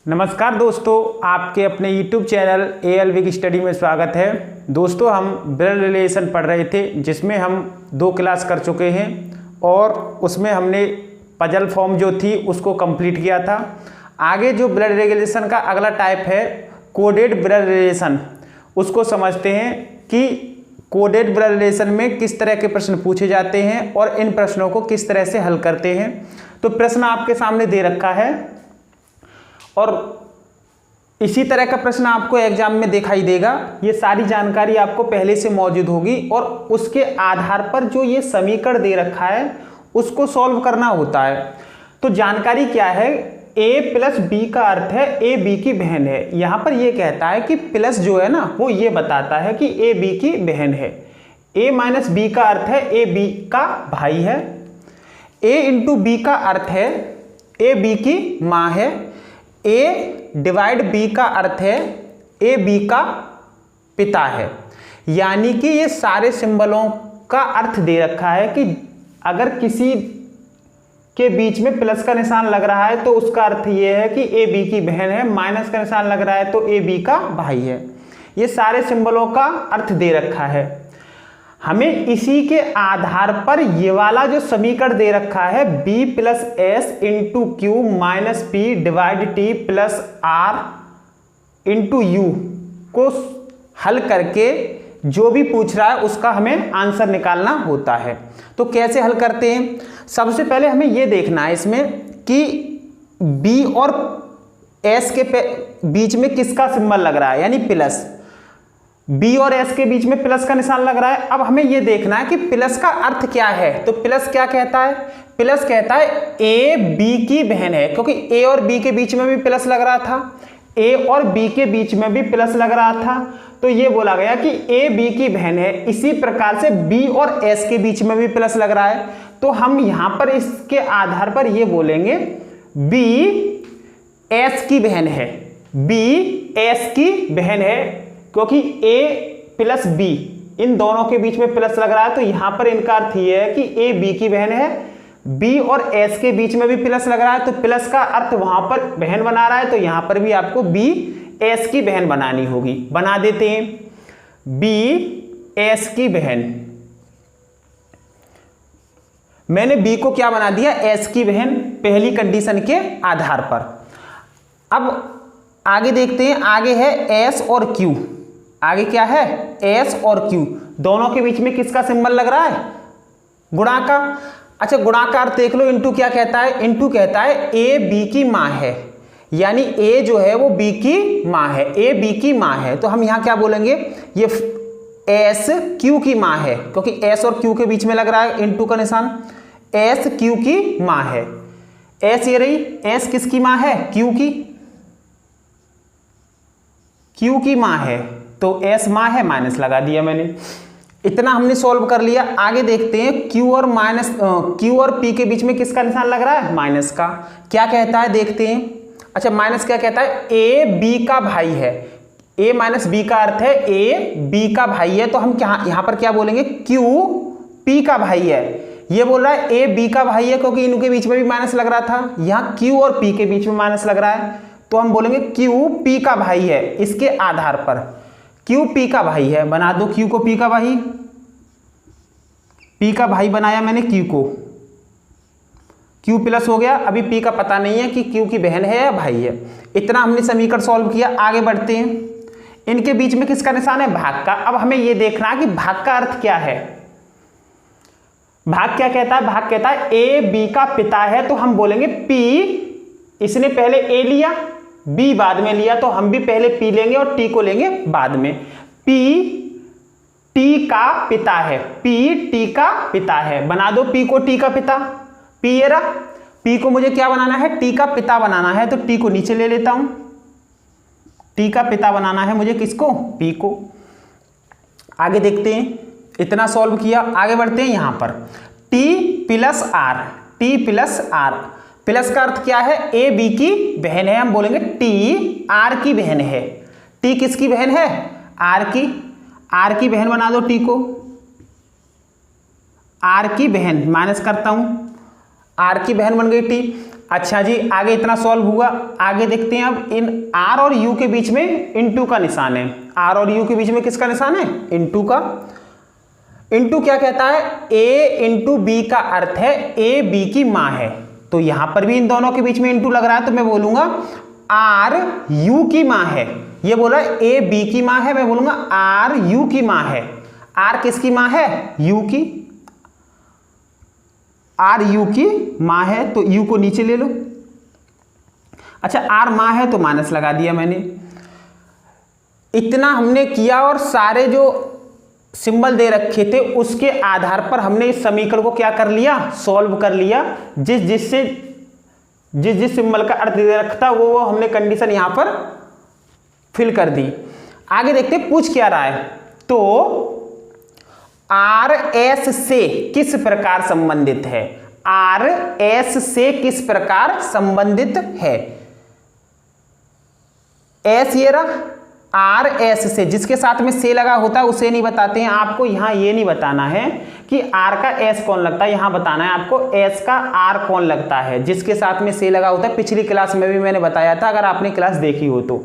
नमस्कार दोस्तों, आपके अपने YouTube चैनल AL विग स्टडी में स्वागत है। दोस्तों, हम ब्लड रिलेशन पढ़ रहे थे जिसमें हम 2 क्लास कर चुके हैं और उसमें हमने पजल फॉर्म जो थी उसको कंप्लीट किया था। आगे जो ब्लड रिलेशन का अगला टाइप है कोडेड ब्लड रिलेशन, उसको समझते हैं कि कोडेड ब्लड रिलेशन में किस तरह के प्रश्न पूछे जाते हैं और इन प्रश्नों को किस तरह से हल करते हैं। तो प्रश्न आपके सामने दे रखा है और इसी तरह का प्रश्न आपको एग्जाम में दिखाई देगा। ये सारी जानकारी आपको पहले से मौजूद होगी और उसके आधार पर जो ये समीकरण दे रखा है उसको सॉल्व करना होता है। तो जानकारी क्या है, a प्लस बी का अर्थ है a b की बहन है। यहां पर ये कहता है कि प्लस जो है ना वो ये बताता है कि a b की बहन है। a माइनस बी का अर्थ है a b का भाई है। a इंटू बी का अर्थ है a b की माँ है। a डिवाइड b का अर्थ है a b का पिता है। यानी कि ये सारे सिंबलों का अर्थ दे रखा है कि अगर किसी के बीच में प्लस का निशान लग रहा है तो उसका अर्थ ये है कि a b की बहन है, माइनस का निशान लग रहा है तो a b का भाई है। ये सारे सिंबलों का अर्थ दे रखा है। हमें इसी के आधार पर ये वाला जो समीकरण दे रखा है b plus S into Q minus P divide T plus R into U को हल करके जो भी पूछ रहा है उसका हमें आंसर निकालना होता है। तो कैसे हल करते हैं, सबसे पहले हमें ये देखना है इसमें कि b और s के बीच में किसका सिंबल लग रहा है, यानी प्लस। b और s के बीच में प्लस का निशान लग रहा है। अब हमें यह देखना है कि प्लस का अर्थ क्या है। तो प्लस क्या कहता है, प्लस कहता है a b की बहन है, क्योंकि a और b के बीच में भी प्लस लग रहा था, a और b के बीच में भी प्लस लग रहा था। तो ये बोला गया कि a b की बहन है। इसी प्रकार से b और s के बीच में भी प्लस लग रहा है। तो हम यहां पर इसके आधार पर ये बोलेंगे b s की बहन है, b s की बहन है, क्योंकि a प्लस b इन दोनों के बीच में प्लस लग रहा है। तो यहां पर इनका अर्थ यह है कि a b की बहन है, b और s के बीच में भी प्लस लग रहा है। तो प्लस का अर्थ वहां पर बहन बना रहा है, तो यहां पर भी आपको b s की बहन बनानी होगी। बना देते हैं b s की बहन। मैंने b को क्या बना दिया, s की बहन, पहली कंडीशन के आधार पर। अब आगे देखते हैं, आगे है s और q। आगे क्या है, s और q, दोनों के बीच में किसका सिंबल लग रहा है, गुणा का। अच्छा, गुणा का अर्थ देख लो। इंटू क्या कहता है, इंटू कहता है a b की माँ है, यानी a जो है वो b की माँ है, a b की माँ है। तो हम यहां क्या बोलेंगे, ये s q की माँ है, क्योंकि s और q के बीच में लग रहा है इंटू का निशान। s q की माँ है, s ये रही, s किसकी माँ है, q की, q की माँ है। तो s माँ है, माइनस लगा दिया मैंने। इतना हमने सॉल्व कर लिया। आगे देखते हैं q और p के बीच में किसका निशान लग रहा है, माइनस का। क्या कहता है देखते हैं। अच्छा, माइनस क्या कहता है, a b का भाई है। a माइनस b का अर्थ है a b का भाई है। तो हम क्या यहां पर क्या बोलेंगे, q p का भाई है। ये बोल रहा है a b का भाई है, क्योंकि इनके बीच में भी माइनस लग रहा था। यहां q और p के बीच में माइनस लग रहा है, तो हम बोलेंगे q p का भाई है। इसके आधार पर q p का भाई है, बना दो q को p का भाई। p का भाई बनाया मैंने q को, q प्लस हो गया। अभी p का पता नहीं है कि q की बहन है या भाई है। इतना हमने समीकरण सॉल्व किया। आगे बढ़ते हैं, इनके बीच में किसका निशान है, भाग का। अब हमें यह देखना है कि भाग का अर्थ क्या है। भाग क्या कहता है, भाग कहता है a b का पिता है। तो हम बोलेंगे p, इसने पहले a लिया, b बाद में लिया, तो हम भी पहले p लेंगे और t को लेंगे बाद में। p t का पिता है, p t का पिता है। बना दो p को t का पिता। p ये रहा, p को मुझे क्या बनाना है, t का पिता बनाना है। तो t को नीचे ले लेता हूं, t का पिता बनाना है मुझे, किसको, p को। आगे देखते हैं, इतना सॉल्व किया। आगे बढ़ते हैं, यहां पर t plus r, t plus r। Plus का अर्थ क्या है, a b की बहन है। हम बोलेंगे t r की बहन है। t किसकी बहन है, r की, r की बहन बना दो t को, r की बहन, माइनस करता हूं, r की बहन बन गई t। अच्छा जी, आगे इतना सॉल्व हुआ। आगे देखते हैं अब इन r और u के बीच में इनटू का निशान है। r और u के बीच में किसका निशान है? इनटू का। इनटू क्या कहता है? a इंटू बी का अर्थ है a b की मां है। तो यहां पर भी इन दोनों के बीच में इनटू लग रहा है, तो मैं बोलूंगा r u की मां है। ये बोला a b की मां है, मैं बोलूंगा r u की मां है। r किसकी मां है? u की। r u की मां है, तो u को नीचे ले लो। अच्छा, r मां है तो माइनस लगा दिया मैंने। इतना हमने किया और सारे जो सिंबल दे रखे थे उसके आधार पर हमने इस समीकरण को क्या कर लिया? सॉल्व कर लिया। जिस सिंबल का अर्थ दे रखा था वो हमने कंडीशन यहां पर फिल कर दी। आगे देखते पूछ क्या रहा है। तो आर एस से किस प्रकार संबंधित है? आर एस से किस प्रकार संबंधित है? एस ये रहा, आर एस से, जिसके साथ में से लगा होता है उसे नहीं बताते हैं। आपको यहां ये नहीं बताना है कि आर का एस कौन लगता है, यहां बताना है आपको एस का आर कौन लगता है, जिसके साथ में से लगा होता है। पिछली क्लास में भी मैंने बताया था, अगर आपने क्लास देखी हो तो।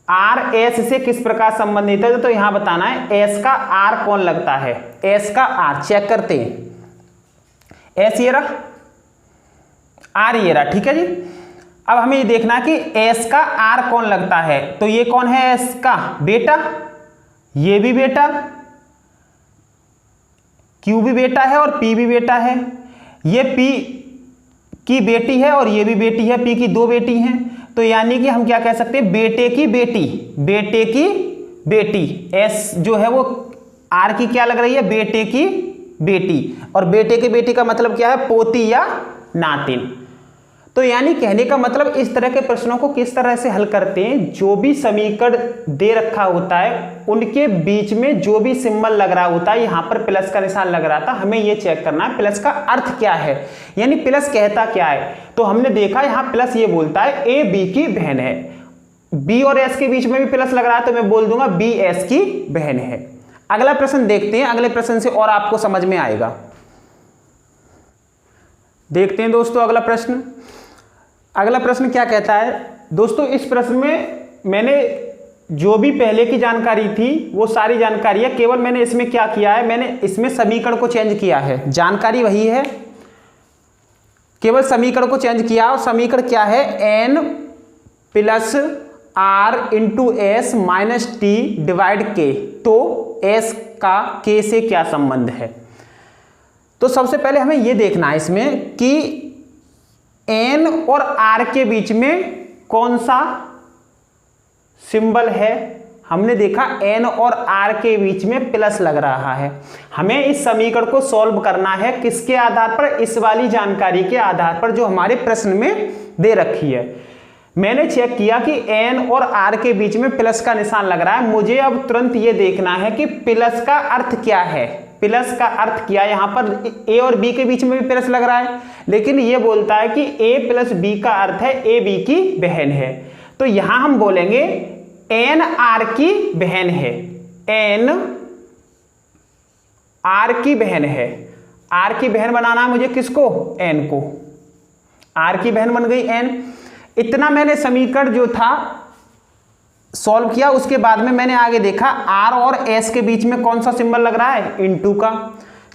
आर एस से किस प्रकार संबंधित है, तो यहां बताना है एस का आर कौन लगता है। एस का आर चेक करते हैं। एस ये रहा, आर ये रहा, ठीक है जी। अब हमें ये देखना कि एस का आर कौन लगता है। तो ये कौन है? एस का बेटा, ये भी बेटा, क्यू भी बेटा है और पी भी बेटा है। ये पी की बेटी है और ये भी बेटी है, पी की दो बेटी हैं। तो यानी कि हम क्या कह सकते हैं? बेटे की बेटी, बेटे की बेटी। एस जो है वो आर की क्या लग रही है? बेटे की बेटी। और बेटे की बेटी का मतलब क्या है? पोती या नातिन। तो यानी कहने का मतलब इस तरह के प्रश्नों को किस तरह से हल करते हैं? जो भी समीकरण दे रखा होता है उनके बीच में जो भी सिंबल लग रहा होता है, यहां पर प्लस का निशान लग रहा था, हमें यह चेक करना है प्लस का अर्थ क्या है, यानी प्लस कहता क्या है। तो हमने देखा यहां प्लस ये बोलता है ए बी की बहन है। बी और एस के बीच में भी प्लस लग रहा है, तो मैं बोल दूंगा बी एस की बहन है। अगला प्रश्न देखते हैं, अगले प्रश्न से और आपको समझ में आएगा। देखते हैं दोस्तों अगला प्रश्न। अगला प्रश्न क्या कहता है दोस्तों? इस प्रश्न में मैंने जो भी पहले की जानकारी थी वो सारी जानकारी है, केवल मैंने इसमें क्या किया है? मैंने इसमें समीकरण को चेंज किया है। जानकारी वही है, केवल समीकरण को चेंज किया। और समीकरण क्या है? N plus R into S minus T divide K. तो एस का के से क्या संबंध है? तो सबसे पहले हमें यह देखना है इसमें कि एन और आर के बीच में कौन सा सिंबल है। हमने देखा एन और आर के बीच में प्लस लग रहा है। हमें इस समीकरण को सॉल्व करना है किसके आधार पर? इस वाली जानकारी के आधार पर जो हमारे प्रश्न में दे रखी है। मैंने चेक किया कि एन और आर के बीच में प्लस का निशान लग रहा है। मुझे अब तुरंत ये देखना है कि प्लस का अर्थ क्या है। प्लस का अर्थ क्या? यहां पर ए और बी के बीच में भी प्लस लग रहा है, लेकिन ये बोलता है कि ए प्लस बी का अर्थ है ए बी की बहन है। तो यहां हम बोलेंगे एन आर की बहन है। एन आर की बहन है। आर की बहन बनाना है मुझे किसको? एन को। आर की बहन बन गई एन। इतना मैंने समीकरण जो था सॉल्व किया। उसके बाद में मैंने आगे देखा आर और एस के बीच में कौन सा सिंबल लग रहा है? इनटू का।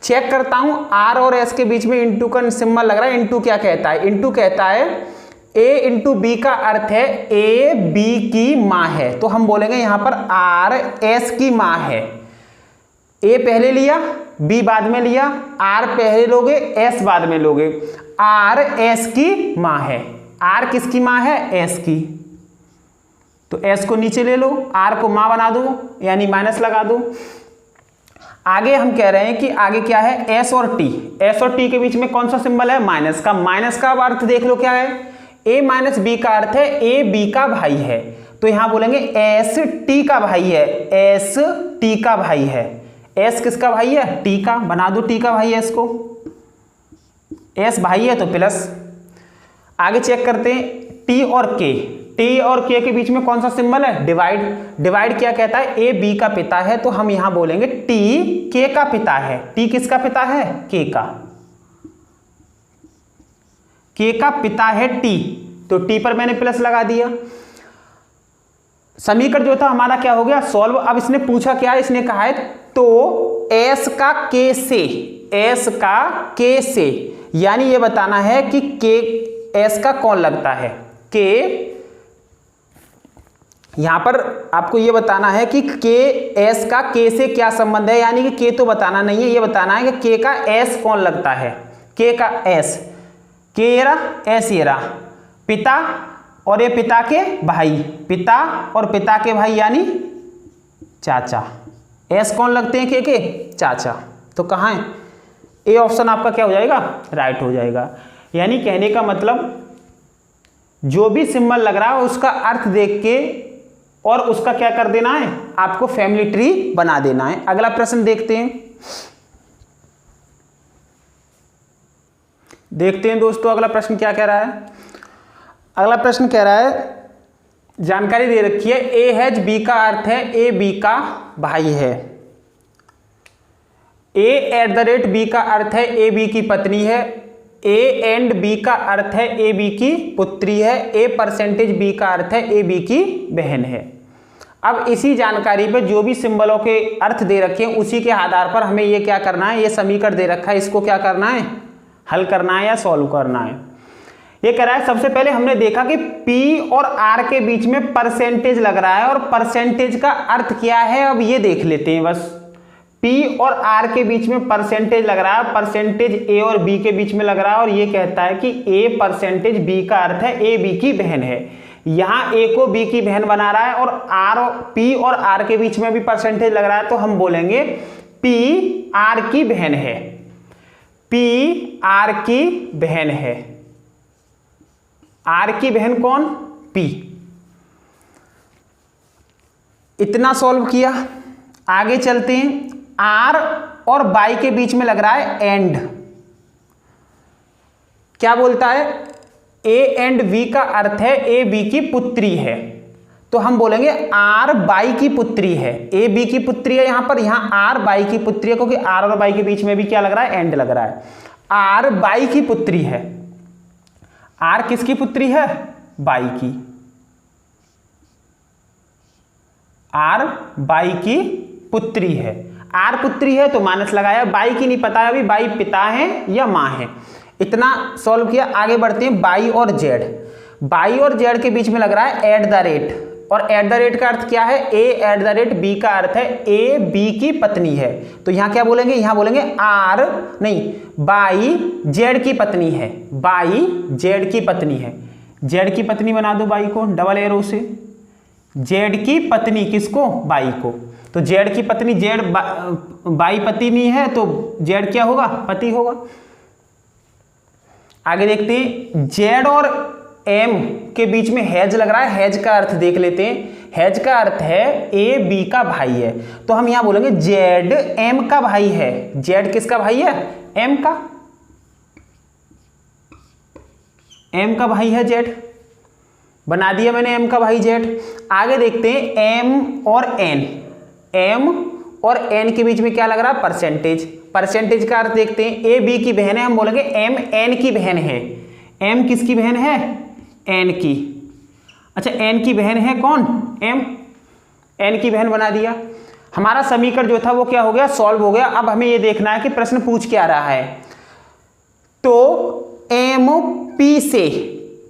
चेक करता हूं, आर और एस के बीच में इनटू का सिंबल लग रहा है। इनटू क्या कहता है? इनटू कहता है ए इंटू बी का अर्थ है ए बी की मां है। तो हम बोलेंगे यहां पर आर एस की मां है। ए पहले लिया, बी बाद में लिया, आर पहले लोगे, एस बाद में लोगे। आर एस की मां है। आर किसकी मां है? एस की। तो एस को नीचे ले लो, आर को मां बना दो, यानी माइनस लगा दो। आगे हम कह रहे हैं कि आगे क्या है? एस और टी। एस और टी के बीच में कौन सा सिंबल है? माइनस का। माइनस का अर्थ देख लो क्या है? ए माइनस बी का अर्थ है ए बी का भाई है। तो यहां बोलेंगे एस टी का भाई है। एस टी का भाई है। एस किसका भाई है? टी का। बना दो टी का भाई एस को। एस भाई है तो प्लस। आगे चेक करते हैं टी और के। टी और के के बीच में कौन सा सिंबल है? डिवाइड। डिवाइड क्या कहता है? ए बी का पिता है, तो हम यहां बोलेंगे टी के का पिता है। टी किसका पिता है? के का। के का पिता है टी, तो टी पर मैंने प्लस लगा दिया। समीकरण जो था हमारा क्या हो गया, सॉल्व। अब इसने पूछा क्या, इसने कहा है तो एस का के से, एस का के से, यानी ये बताना है कि के एस का कौन लगता है, के, यहां पर आपको ये बताना है कि के एस का के से क्या संबंध है, यानी कि के तो बताना नहीं है, ये बताना है कि के का एस कौन लगता है, के का एस, के ये रहा, एस ये रहा, पिता और ये पिता के भाई, पिता और पिता के भाई यानी चाचा, एस कौन लगते हैं के चाचा। तो कहाँ है, ए ऑप्शन आपका क्या हो जाएगा, राइट हो जाएगा। यानी कहने का मतलब जो भी सिंबल लग रहा है उसका अर्थ देख के और उसका क्या कर देना है, आपको फैमिली ट्री बना देना है। अगला प्रश्न देखते हैं, दोस्तों अगला प्रश्न क्या कह रहा है। अगला प्रश्न कह रहा है, जानकारी दे रखी है, ए हैज बी का अर्थ है ए बी का भाई है, ए एट द रेट बी का अर्थ है ए बी की पत्नी है, ए एंड बी का अर्थ है ए बी की पुत्री है, ए परसेंटेज बी का अर्थ है ए बी की बहन है। अब इसी जानकारी पे जो भी सिंबलों के अर्थ दे रखे हैं उसी के आधार पर हमें ये क्या करना है, ये समीकरण दे रखा है, इसको क्या करना है, हल करना है या सॉल्व करना है। ये कह रहा है, सबसे पहले हमने देखा कि P और R के बीच में परसेंटेज लग रहा है और परसेंटेज का अर्थ क्या है, अब ये देख लेते हैं बस। P और R के बीच में परसेंटेज लग रहा है, परसेंटेज A और B के बीच में लग रहा है और ये कहता है कि A परसेंटेज B का अर्थ है A B की बहन है। यहाँ A को B की बहन बना रहा है और P और R के बीच में भी परसेंटेज लग रहा है, तो हम बोलेंगे P R की बहन है, P R की बहन है। आर की बहन कौन, P। इतना सॉल्व किया, आगे चलते हैं। आर और बाई के बीच में लग रहा है एंड, क्या बोलता है, ए एंड बी का अर्थ है ए बी की पुत्री है, तो हम बोलेंगे आर बाई की पुत्री है, ए बी की पुत्री है यहां पर, यहां आर बाई की पुत्री है, क्योंकि आर और बाई के बीच में भी क्या लग रहा है, एंड लग रहा है। आर बाई की पुत्री है, आर किसकी पुत्री है, बाई की, आर बाई की पुत्री है। आर पुत्री है तो माइनस लगाया, बाई की नहीं पता है अभी, बाई पिता है या मां है। इतना सॉल्व किया, आगे बढ़ते हैं। बाई और जेड, बाई और जेड के बीच में लग रहा है एट द रेट, और एट द रेट का अर्थ क्या है, ए एट द रेट बी का अर्थ है ए बी की पत्नी है, तो यहां क्या बोलेंगे, यहां बोलेंगे आर नहीं, बाई जेड की पत्नी है, बाई जेड की पत्नी है। जेड की पत्नी बना दो बाई को डबल एरो से, जेड की पत्नी किसको, बाई को, तो जेड की पत्नी, जेड बाई पति नहीं है तो जेड क्या होगा, पति होगा। आगे देखते हैं, जेड और एम के बीच में हैज लग रहा है, हैज का अर्थ देख लेते हैं। हैज का अर्थ है ए बी का भाई है, तो हम यहां बोलेंगे जेड एम का भाई है। जेड किसका भाई है, एम का, एम का भाई है जेड, बना दिया मैंने एम का भाई जेड। आगे देखते हैं एम और एन, एम और एन के बीच में क्या लग रहा है, परसेंटेज। परसेंटेज का अर्थ देखते हैं, ए बी की बहन है, हम बोलेंगे एम एन की बहन है। एम किसकी बहन है, एन की, अच्छा एन की बहन है कौन, एम, एन की बहन बना दिया। हमारा समीकरण जो था वो क्या हो गया, सॉल्व हो गया। अब हमें ये देखना है कि प्रश्न पूछ क्या रहा है, तो एम पी से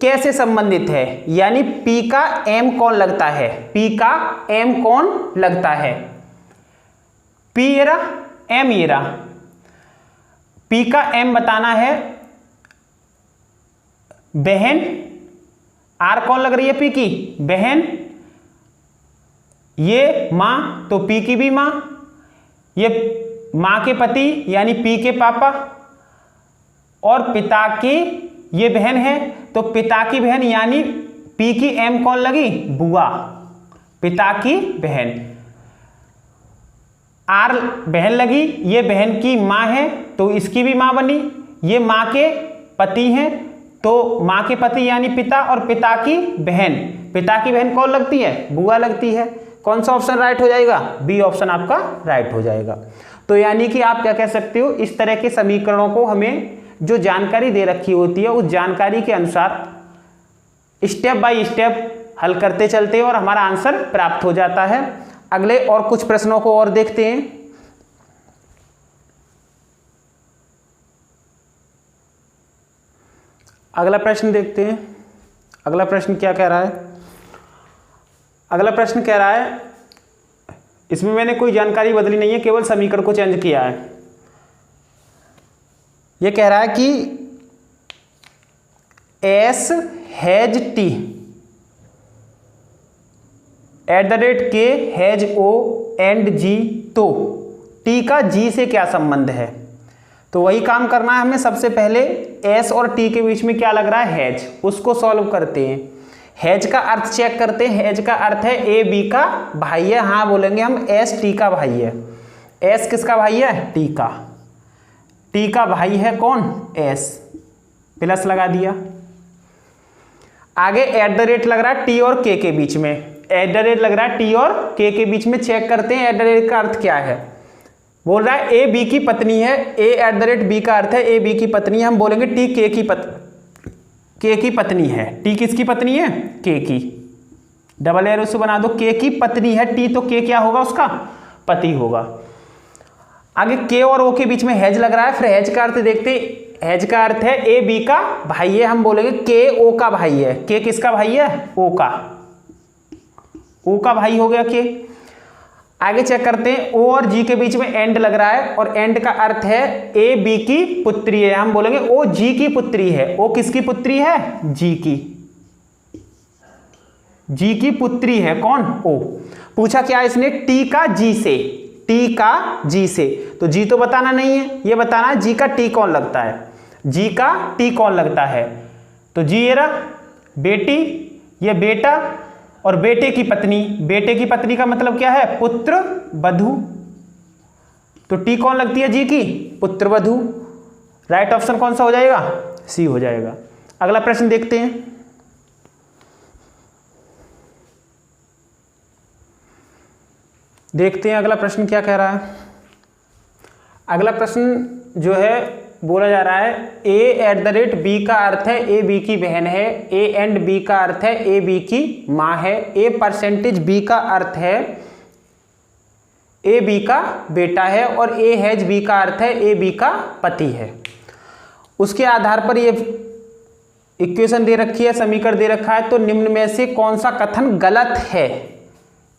कैसे संबंधित है, यानी पी का एम कौन लगता है, पी का एम कौन लगता है, पी ये रहा, एम ये रहा। पी का एम बताना है बहन, आर कौन लग रही है, पी की बहन, ये मां तो पी की भी मां, ये मां के पति यानी पी के पापा, और पिता की ये बहन है तो पिता की बहन यानी पी की एम कौन लगी, बुआ, पिता की बहन। आर बहन लगी, ये बहन की मां है तो इसकी भी मां बनी, ये मां के पति हैं तो मां के पति यानी पिता, और पिता की बहन, पिता की बहन कौन लगती है, बुआ लगती है। कौन सा ऑप्शन राइट हो जाएगा, बी ऑप्शन आपका राइट हो जाएगा। तो यानी कि आप क्या कह सकते हो, इस तरह के समीकरणों को हमें जो जानकारी दे रखी होती है उस जानकारी के अनुसार स्टेप बाय स्टेप हल करते चलते हैं और हमारा आंसर प्राप्त हो जाता है। अगले और कुछ प्रश्नों को और देखते हैं। अगला प्रश्न देखते हैं। अगला प्रश्न क्या कह रहा है? अगला प्रश्न कह रहा है, इसमें मैंने कोई जानकारी बदली नहीं है, केवल समीकरण को चेंज किया है। यह कह रहा है कि एस हैज टी @ के हैज ओ एंड जी, तो टी का जी से क्या संबंध है? तो वही काम करना है हमें। सबसे पहले एस और टी के बीच में क्या लग रहा है? हैज, उसको सॉल्व करते हैं। हैज का अर्थ चेक करते हैं। हैज का अर्थ है ए बी का भाई है। हाँ बोलेंगे हम, एस टी का भाई है। एस किसका भाई है? टी का। टी का भाई है कौन? एस, प्लस लगा दिया। आगे @ लग रहा है टी और के बीच में। @ लग रहा है टी और के बीच में, चेक करते हैं @ का अर्थ क्या है। बोल रहा है ए बी की पत्नी है। ए @ बी का अर्थ है ए बी की पत्नी है। हम बोलेंगे टी के की पत्नी है। टी किसकी पत्नी है? के की। डबल एरो से बना दो, के की पत्नी है टी, तो के क्या होगा? उसका पति होगा। आगे के और ओ के बीच में हैज लग रहा है। फिर हैज का अर्थ देखते। हैज का अर्थ है ए बी का भाई है। हम बोलेंगे के ओ का भाई है। के किसका भाई है? ओ का। ओ का भाई हो गया के। आगे चेक करते हैं, ओ और जी के बीच में एंड लग रहा है और एंड का अर्थ है ए बी की पुत्री है। हम बोलेंगे ओ जी की पुत्री है। ओ किसकी पुत्री है? जी की। जी की पुत्री है कौन? ओ। पूछा क्या इसने? टी का जी से। टी का जी से, तो जी तो बताना नहीं है, ये बताना है जी का टी कौन लगता है। जी का टी कौन लगता है? तो जी ये रहा बेटी, ये बेटा और बेटे की पत्नी। बेटे की पत्नी का मतलब क्या है? पुत्र वधू। तो टी कौन लगती है जी की? पुत्र वधू। राइट ऑप्शन कौन सा हो जाएगा? सी हो जाएगा। अगला प्रश्न देखते हैं। देखते हैं अगला प्रश्न क्या कह रहा है। अगला प्रश्न जो है बोला जा रहा है ए @ बी का अर्थ है ए बी की बहन है। ए एंड बी का अर्थ है ए बी की माँ है। ए % बी का अर्थ है ए बी का बेटा है और ए हैज बी का अर्थ है ए बी का पति है। उसके आधार पर ये इक्वेशन दे रखी है, समीकरण दे रखा है। तो निम्न में से कौन सा कथन गलत है?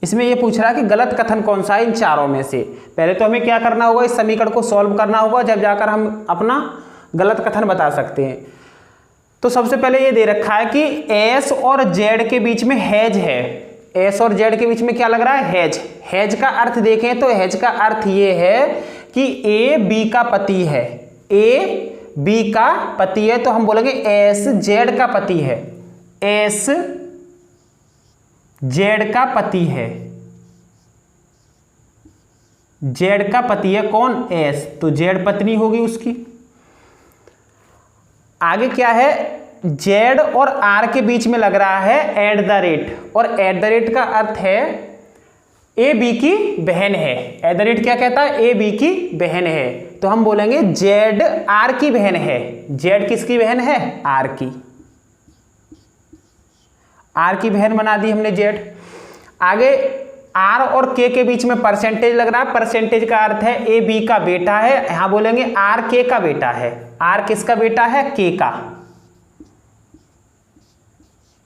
इसमें ये पूछ रहा है कि गलत कथन कौन सा है इन चारों में से। पहले तो हमें क्या करना होगा? इस समीकरण को सॉल्व करना होगा, जब जाकर हम अपना गलत कथन बता सकते हैं। तो सबसे पहले ये दे रखा है कि एस और जेड के बीच में हैज है। एस और जेड के बीच में क्या लग रहा है? हैज। हैज का अर्थ देखें तो हैज का अर्थ ये है कि ए बी का पति है। ए बी का पति है, तो हम बोलेंगे एस जेड का पति है। एस जेड का पति है। जेड का पति है कौन? एस, तो जेड पत्नी होगी उसकी। आगे क्या है? जेड और आर के बीच में लग रहा है @ और @ का अर्थ है ए बी की बहन है। @ क्या कहता है? ए बी की बहन है, तो हम बोलेंगे जेड आर की बहन है। जेड किसकी बहन है? आर की। आर की बहन बना दी हमने जेड। आगे आर और के बीच में परसेंटेज लग रहा है। परसेंटेज का अर्थ है ए बी का बेटा है। यहां बोलेंगे आर के का बेटा है। आर किसका बेटा है? के का।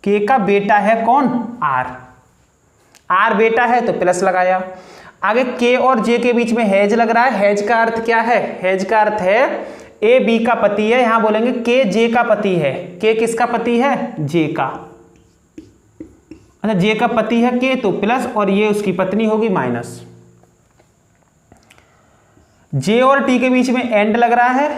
के का बेटा है कौन? आर। आर बेटा है तो प्लस लगाया। आगे के और जे के बीच में हैज लग रहा है। हैज का अर्थ क्या है? हैज का अर्थ है ए बी का पति है। यहां बोलेंगे के जे का पति है। के किसका पति है? जे का। अच्छा, जे का पति है के, तो प्लस, और ये उसकी पत्नी होगी माइनस। जे और टी के बीच में एंड लग रहा है।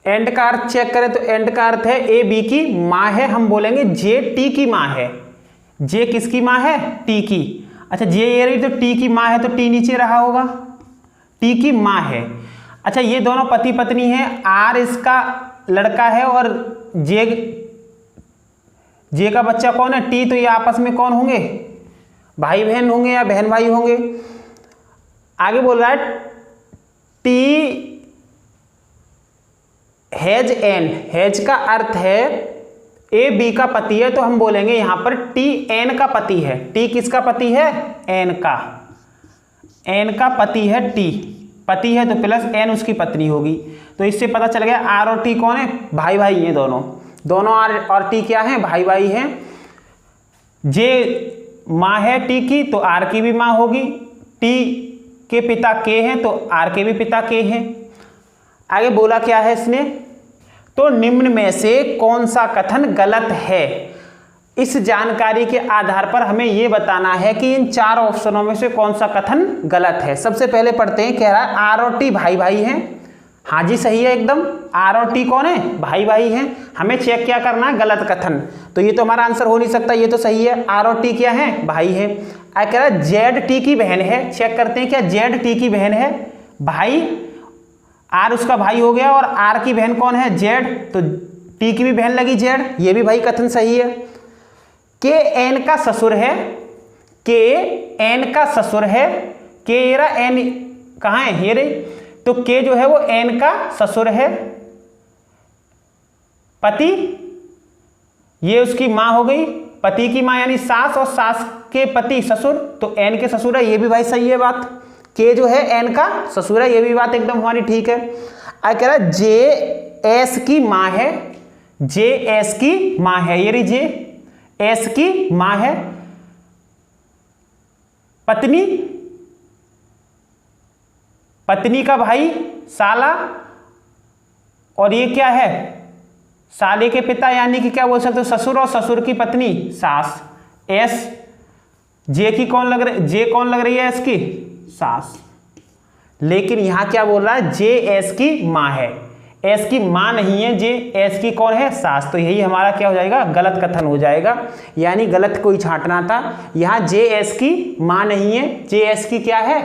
एंड का अर्थ चेक करें तो एंड का अर्थ है ए बी की माँ है। हम बोलेंगे जे टी की माँ है। जे किसकी माँ है? टी की। अच्छा, जे ये रही तो टी की माँ है, तो टी नीचे रहा होगा। टी की माँ है। अच्छा, ये दोनों पति पत्नी हैं। आर इसका लड़का है और जे का बच्चा कौन है? टी। तो ये आपस में कौन होंगे? भाई बहन होंगे या बहन भाई होंगे। आगे बोल रहा है टी हैज एन, हैज का अर्थ है ए बी का पति है, तो हम बोलेंगे यहां पर टी एन का पति है। टी किसका पति है? एन का, एन का पति है, टी पति है तो प्लस एन उसकी पत्नी होगी। तो इससे पता चल गया आर और टी कौन है? भाई भाई हैं दोनों, दोनों आर और टी क्या है? भाई भाई हैं। जे माँ है टी की तो आर की भी माँ होगी, टी के पिता के हैं तो आर के भी पिता के हैं। आगे बोला क्या है इसने? तो निम्न में से कौन सा कथन गलत है? इस जानकारी के आधार पर हमें यह बताना है कि इन चार ऑप्शनों में से कौन सा कथन गलत है। सबसे पहले पढ़ते हैं, कह रहा है आर और टी भाई भाई हैं। हाँ जी सही है एकदम, आर और टी कौन है? भाई भाई हैं। हमें चेक क्या करना है? गलत कथन। तो ये तो हमारा आंसर हो नहीं सकता, ये तो सही है, आर और टी क्या है? भाई है। कह रहा है जेड टी की बहन है। चेक करते हैं क्या जेड टी की बहन है? भाई, आर उसका भाई हो गया और आर की बहन कौन है? जेड, तो टी की भी बहन लगी जेड, ये भी भाई कथन सही है। के एन का ससुर है, के एन का ससुर है, के एरा एन कहाँ है? ये रे, तो के जो है वो एन का ससुर है। पति, ये उसकी माँ हो गई, पति की माँ यानी सास, और सास के पति ससुर, तो एन के ससुर है, ये भी भाई सही है बात। के जो है एन का ससुर है, ये भी बात एकदम हमारी ठीक है। अब कह रहा है जे एस की माँ है, जे एस की माँ है, ये रही जे एस की माँ है। पत्नी, पत्नी का भाई साला, और ये क्या है? साले के पिता, यानी कि क्या बोल सकते हो? ससुर, और ससुर की पत्नी सास। एस जे की कौन लग रही? जे कौन लग रही है? एस की सास। लेकिन यहां क्या बोल रहा है? जे एस की माँ है, एस की माँ नहीं है, जे एस की कौन है? सास। तो यही हमारा क्या हो जाएगा? गलत कथन हो जाएगा, यानी गलत कोई छांटना था। यहां जे एस की माँ नहीं है, जे एस की क्या है?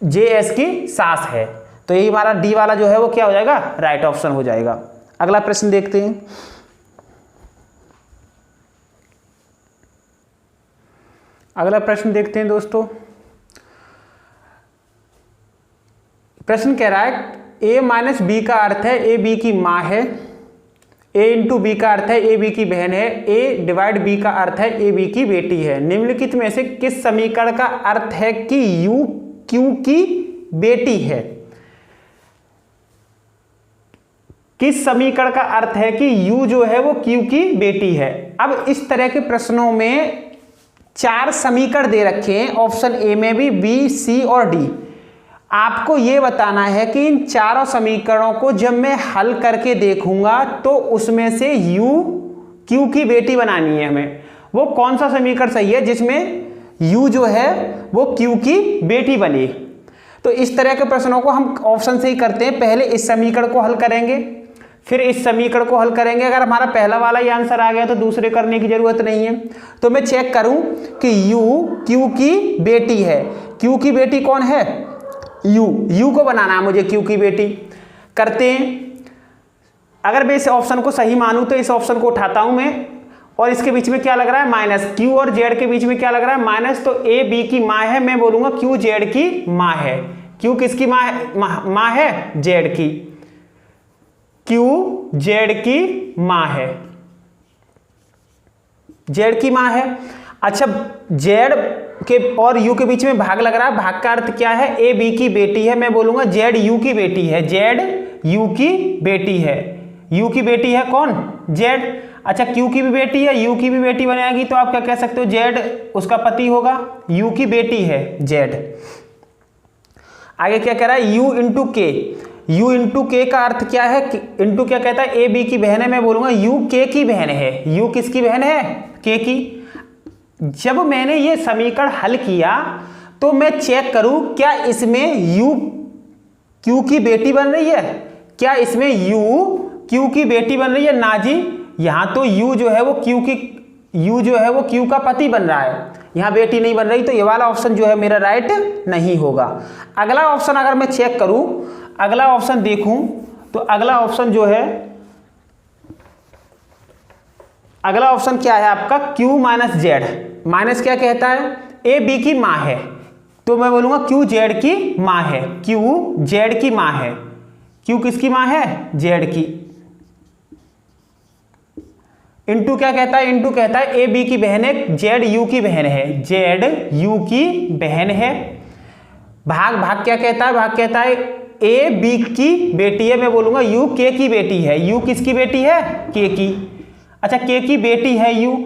जे एस की सास है। तो यही हमारा डी वाला जो है वो क्या हो जाएगा? राइट ऑप्शन हो जाएगा। अगला प्रश्न देखते हैं। अगला प्रश्न देखते हैं दोस्तों। प्रश्न कह रहा है ए माइनस बी का अर्थ है ए बी की माँ है, ए इंटू बी का अर्थ है ए बी की बहन है, ए डिवाइड बी का अर्थ है ए बी की बेटी है। निम्नलिखित में से किस समीकरण का अर्थ है कि यू क्यू की बेटी है? किस समीकरण का अर्थ है कि यू जो है वो क्यू की बेटी है? अब इस तरह के प्रश्नों में चार समीकरण दे रखे हैं, ऑप्शन ए में भी, बी, सी और डी। आपको यह बताना है कि इन चारों समीकरणों को जब मैं हल करके देखूंगा तो उसमें से यू क्यू की बेटी बनानी है हमें। वो कौन सा समीकरण सही है जिसमें यू जो है वो क्यू की बेटी बने? तो इस तरह के प्रश्नों को हम ऑप्शन से ही करते हैं। पहले इस समीकरण को हल करेंगे, फिर इस समीकरण को हल करेंगे। अगर हमारा पहला वाला ही आंसर आ गया तो दूसरे करने की जरूरत नहीं है। तो मैं चेक करूं कि यू क्यू की बेटी है। क्यू की बेटी कौन है? यू को बनाना है मुझे क्यू की बेटी। करते हैं। अगर मैं इस ऑप्शन को सही मानूं तो इस ऑप्शन को उठाता हूं मैं, और इसके बीच में क्या लग रहा है? माइनस। क्यू और जेड के बीच में क्या लग रहा है? माइनस। तो ए बी की माँ है, मैं बोलूंगा क्यू जेड की माँ है। क्यू किसकी माँ है? माँ है जेड की, क्यू जेड की माँ है, जेड की माँ है। अच्छा, जेड के और यू के बीच में भाग लग रहा है, भाग का अर्थ क्या है? ए बी की बेटी है, मैं बोलूंगा जेड यू की बेटी है, जेड यू की बेटी है। यू की बेटी है कौन? जेड। अच्छा, क्यू की भी बेटी है, यू की भी बेटी बनेगी, तो आप क्या कह सकते हो? जेड उसका पति होगा, यू की बेटी है जेड। आगे क्या कह रहा है? यू इंटू के। यू इंटू के का अर्थ क्या है? इंटू क्या कहता है? ए बी की बहन है, मैं बोलूंगा यू के की बहन है। यू किसकी बहन है? के की। जब मैंने ये समीकरण हल किया तो मैं चेक करूं क्या इसमें यू क्यू की बेटी बन रही है? क्या इसमें यू क्यू की बेटी बन रही है? ना जी, यहां तो यू जो है वो क्यू का पति बन रहा है, यहां बेटी नहीं बन रही। तो ये वाला ऑप्शन जो है मेरा राइट नहीं होगा। अगला ऑप्शन अगर मैं चेक करूं, अगला ऑप्शन देखूं, तो अगला ऑप्शन जो है, अगला ऑप्शन क्या है आपका? Q minus Z. माइनस क्या कहता है? ए बी की माँ है, तो मैं बोलूंगा Q जेड की माँ है, Q जेड की माँ है, क्यू किसकी माँ है, जेड की। इंटू क्या कहता है, इंटू कहता है ए बी की बहन है, जेड यू की बहन है, जेड यू की बहन है। भाग, भाग क्या कहता है, भाग कहता है ए बी की बेटी है, मैं बोलूंगा यू के की बेटी है। यू किसकी बेटी है, के की। अच्छा, के की बेटी है यू,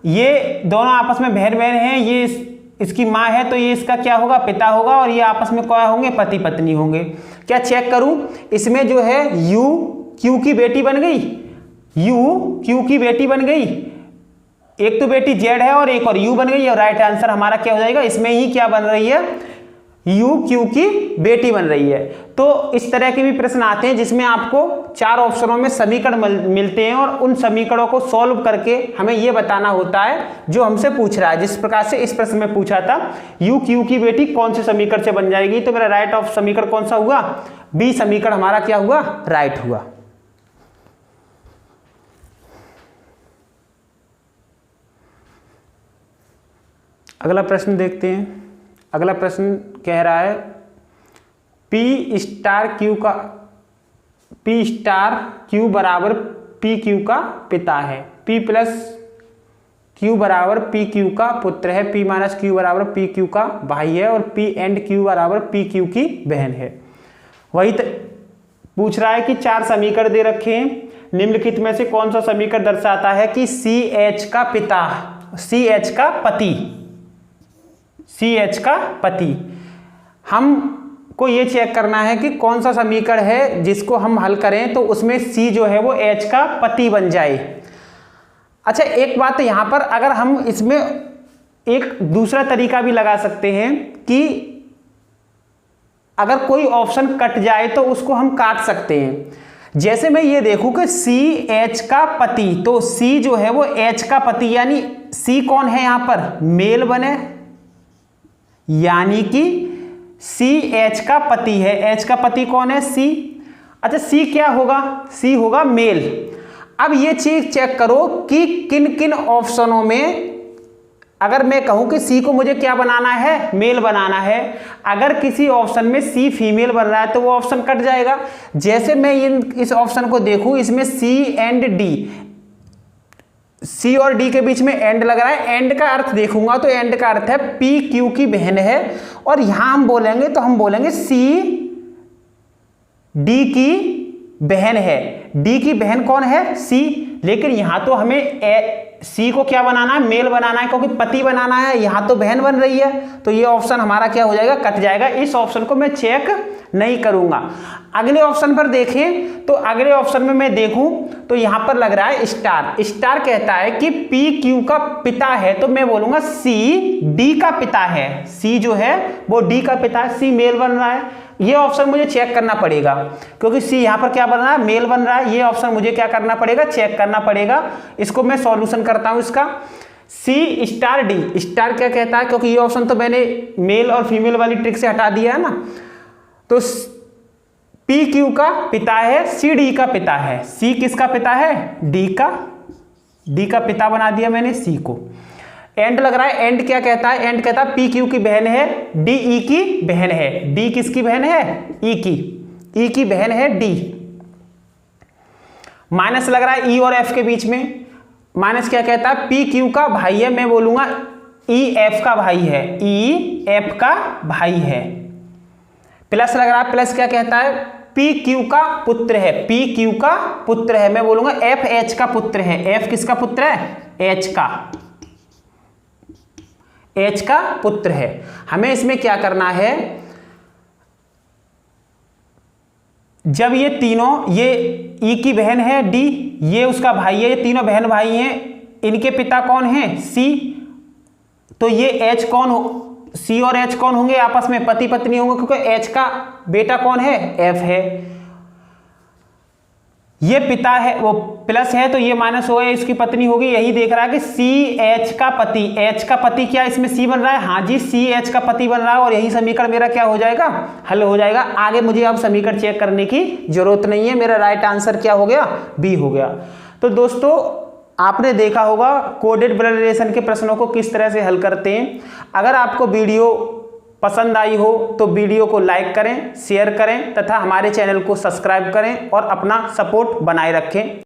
ये दोनों आपस में बहन बहन हैं, ये इसकी माँ है तो ये इसका क्या होगा, पिता होगा, और ये आपस में क्या होंगे, पति पत्नी होंगे। क्या चेक करूं, इसमें जो है यू क्यू की बेटी बन गई, यू क्यू की बेटी बन गई, एक तो बेटी जेड है और एक और यू बन गई, और राइट आंसर हमारा क्या हो जाएगा, इसमें ही क्या बन रही है, यू क्यू की बेटी बन रही है। तो इस तरह के भी प्रश्न आते हैं जिसमें आपको 4 ऑप्शनों में समीकरण मिलते हैं, और उन समीकरणों को सॉल्व करके हमें यह बताना होता है जो हमसे पूछ रहा है। जिस प्रकार से इस प्रश्न में पूछा था, यू क्यू की बेटी कौन से समीकरण से बन जाएगी, तो मेरा राइट ऑफ समीकरण कौन सा हुआ, बी समीकरण हमारा क्या हुआ, राइट हुआ। अगला प्रश्न देखते हैं। अगला प्रश्न कह रहा है P स्टार Q बराबर P Q का पिता है, P प्लस Q बराबर P Q का पुत्र है, P माइनस Q बराबर P Q का भाई है, और P एंड Q बराबर P Q की बहन है। वही पूछ रहा है कि 4 समीकरण दे रखे हैं, निम्नलिखित में से कौन सा समीकरण दर्शाता है कि CH का पिता, CH का पति, CH का पति। हमको ये चेक करना है कि कौन सा समीकरण है जिसको हम हल करें तो उसमें C जो है वो H का पति बन जाए। अच्छा, एक बात यहाँ पर, अगर हम इसमें एक दूसरा तरीका भी लगा सकते हैं कि अगर कोई ऑप्शन कट जाए तो उसको हम काट सकते हैं। जैसे मैं ये देखूं कि CH का पति, तो C जो है वो H का पति, यानी C कौन है यहाँ पर, मेल बने, यानी कि CH का पति है। H का पति कौन है, C। अच्छा, C क्या होगा, C होगा मेल। अब ये चीज चेक करो कि किन किन ऑप्शनों में, अगर मैं कहूं कि C को मुझे क्या बनाना है, मेल बनाना है, अगर किसी ऑप्शन में C फीमेल बन रहा है तो वो ऑप्शन कट जाएगा। जैसे मैं इस ऑप्शन को देखूं, इसमें C एंड D, C और D के बीच में एंड लग रहा है। एंड का अर्थ देखूंगा तो एंड का अर्थ है P Q की बहन है, और यहां हम बोलेंगे तो हम बोलेंगे C D की बहन है। D की बहन कौन है, C। लेकिन यहां तो हमें C को क्या बनाना है, मेल बनाना है, क्योंकि पति बनाना है, यहां तो बहन बन रही है, तो ये ऑप्शन हमारा क्या हो जाएगा, कट जाएगा। इस ऑप्शन को मैं चेक नहीं करूंगा। अगले ऑप्शन पर देखें तो अगले ऑप्शन में मैं देखूं तो यहां पर लग रहा है स्टार। स्टार कहता है कि P Q का पिता है, तो मैं बोलूंगा C D का पिता है। C जो है वो D का पिता है, C मेल बन रहा है। ये ऑप्शन मुझे चेक करना पड़ेगा, क्योंकि C यहां पर क्या बन रहा है, मेल बन रहा है। ये ऑप्शन मुझे क्या करना पड़ेगा, चेक करना पड़ेगा। इसको मैं सॉल्यूशन करता हूं इसका। C स्टार D, स्टार क्या कहता है, क्योंकि ये ऑप्शन तो मैंने मेल और फीमेल वाली ट्रिक से हटा दिया है ना, तो P Q का पिता है, C D का पिता है। C किसका पिता है, D का पिता बना दिया मैंने C को। एंड लग रहा है, एंड क्या कहता है, एंड कहता है P Q की बहन है, D E की बहन है। D किसकी बहन है, E की बहन है D। माइनस लग रहा है E और F के बीच में। माइनस क्या कहता है, P Q का भाई है, मैं बोलूंगा E F का भाई है, E F का भाई है। प्लस लग रहा है, प्लस क्या कहता है, P Q का पुत्र है, P Q का पुत्र है, मैं बोलूंगा F H का पुत्र है। F किसका पुत्र है, H का पुत्र है। हमें इसमें क्या करना है, जब ये तीनों, ये E की बहन है D, ये उसका भाई है, ये तीनों बहन भाई हैं, इनके पिता कौन हैं, C, तो ये H कौन हो, C और H कौन होंगे, आपस में पति पत्नी होंगे, क्योंकि H का बेटा कौन है, F है। ये पिता है, वो प्लस है तो ये माइनस हो गया, इसकी पत्नी होगी। यही देख रहा है कि C H का पति, H का पति क्या इसमें C बन रहा है, हाँ जी C H का पति बन रहा है, और यही समीकरण मेरा क्या हो जाएगा, हल हो जाएगा। आगे मुझे अब समीकरण चेक करने की जरूरत नहीं है, मेरा राइट आंसर क्या हो गया, बी हो गया। तो दोस्तों आपने देखा होगा कोडेड ब्लड रिलेशन के प्रश्नों को किस तरह से हल करते हैं। अगर आपको वीडियो पसंद आई हो तो वीडियो को लाइक करें, शेयर करें तथा हमारे चैनल को सब्सक्राइब करें और अपना सपोर्ट बनाए रखें।